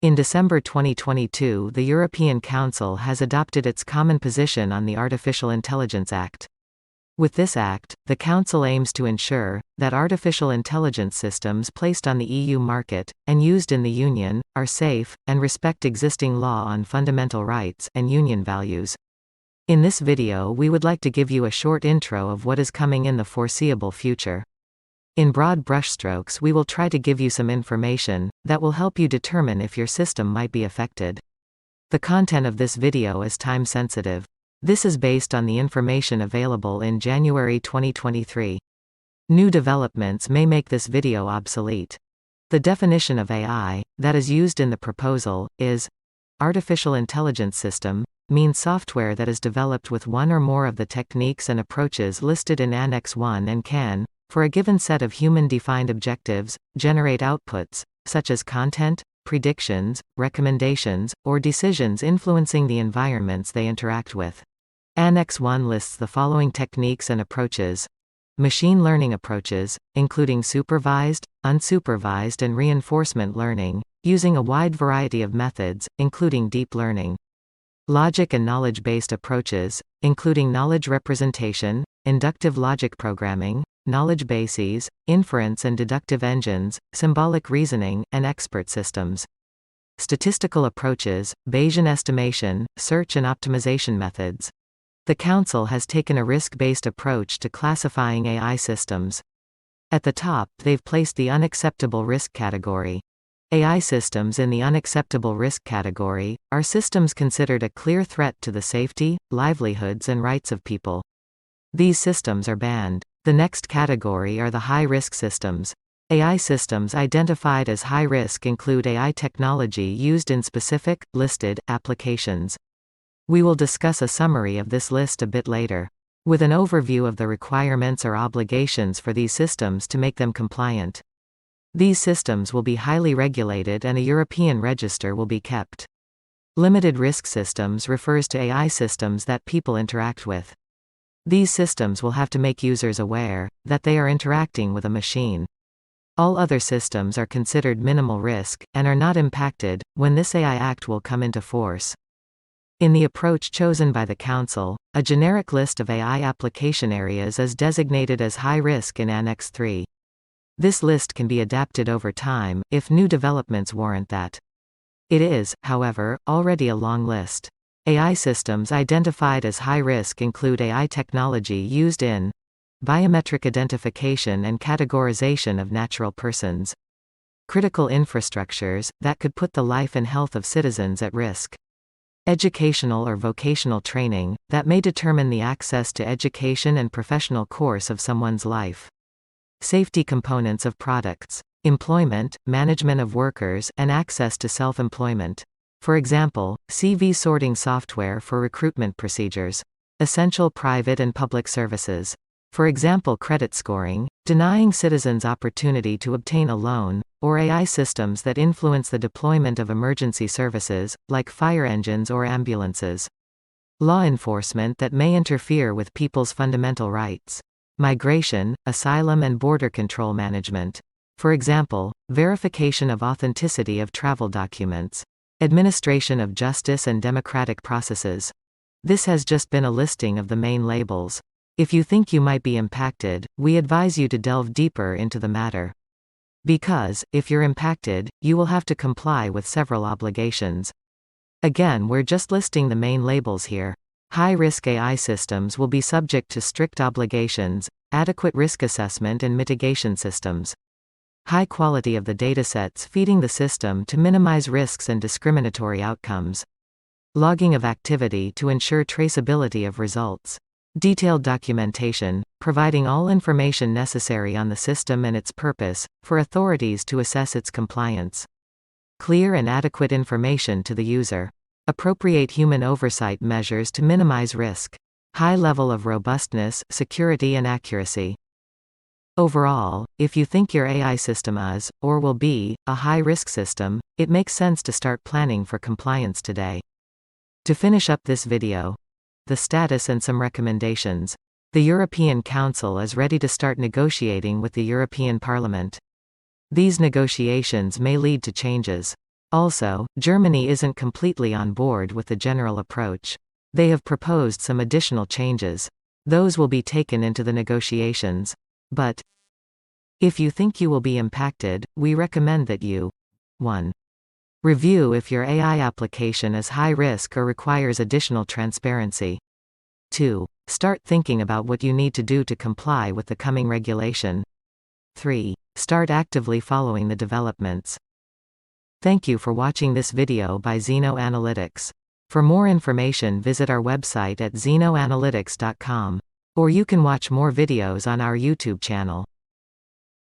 In December 2022, the European Council has adopted its common position on the Artificial Intelligence Act. With this act, the Council aims to ensure that artificial intelligence systems placed on the EU market, and used in the Union, are safe, and respect existing law on fundamental rights and Union values. In this video we would like to give you a short intro of what is coming in the foreseeable future. In broad brushstrokes we will try to give you some information that will help you determine if your system might be affected. The content of this video is time sensitive. This is based on the information available in January 2023. New developments may make this video obsolete. The definition of AI that is used in the proposal is artificial intelligence system, means software that is developed with one or more of the techniques and approaches listed in Annex 1 and can, for a given set of human-defined objectives, generate outputs, such as content, predictions, recommendations, or decisions influencing the environments they interact with. Annex 1 lists the following techniques and approaches. Machine learning approaches, including supervised, unsupervised and reinforcement learning, using a wide variety of methods, including deep learning. Logic and knowledge-based approaches, including knowledge representation, inductive logic programming, knowledge bases, inference and deductive engines, symbolic reasoning, and expert systems. Statistical approaches, Bayesian estimation, search and optimization methods. The Council has taken a risk-based approach to classifying AI systems. At the top, they've placed the unacceptable risk category. AI systems in the unacceptable risk category are systems considered a clear threat to the safety, livelihoods and rights of people. These systems are banned. The next category are the high-risk systems. AI systems identified as high-risk include AI technology used in specific, listed, applications. We will discuss a summary of this list a bit later, with an overview of the requirements or obligations for these systems to make them compliant. These systems will be highly regulated and a European register will be kept. Limited risk systems refers to AI systems that people interact with. These systems will have to make users aware that they are interacting with a machine. All other systems are considered minimal risk, and are not impacted, when this AI Act will come into force. In the approach chosen by the Council, a generic list of AI application areas is designated as high risk in Annex 3. This list can be adapted over time, if new developments warrant that. It is, however, already a long list. AI systems identified as high risk include AI technology used in biometric identification and categorization of natural persons, critical infrastructures that could put the life and health of citizens at risk, educational or vocational training that may determine the access to education and professional course of someone's life, safety components of products, employment, management of workers, and access to self-employment. For example, CV sorting software for recruitment procedures. Essential private and public services. For example, credit scoring, denying citizens opportunity to obtain a loan, or AI systems that influence the deployment of emergency services, like fire engines or ambulances. Law enforcement that may interfere with people's fundamental rights. Migration, asylum and border control management. For example, verification of authenticity of travel documents. Administration of justice and democratic processes. This has just been a listing of the main labels. If you think you might be impacted, we advise you to delve deeper into the matter. Because, if you're impacted, you will have to comply with several obligations. Again, we're just listing the main labels here. High-risk AI systems will be subject to strict obligations, adequate risk assessment and mitigation systems. High quality of the datasets feeding the system to minimize risks and discriminatory outcomes. Logging of activity to ensure traceability of results. Detailed documentation, providing all information necessary on the system and its purpose, for authorities to assess its compliance. Clear and adequate information to the user. Appropriate human oversight measures to minimize risk. High level of robustness, security and accuracy. Overall, if you think your AI system is, or will be, a high-risk system, it makes sense to start planning for compliance today. To finish up this video, the status and some recommendations. The European Council is ready to start negotiating with the European Parliament. These negotiations may lead to changes. Also, Germany isn't completely on board with the general approach. They have proposed some additional changes. Those will be taken into the negotiations. But if you think you will be impacted, we recommend that you 1. Review if your AI application is high risk or requires additional transparency. 2. Start thinking about what you need to do to comply with the coming regulation. 3. Start actively following the developments. Thank you for watching this video by Zeno Analytics. For more information, visit our website at zenoanalytics.com. Or you can watch more videos on our YouTube channel.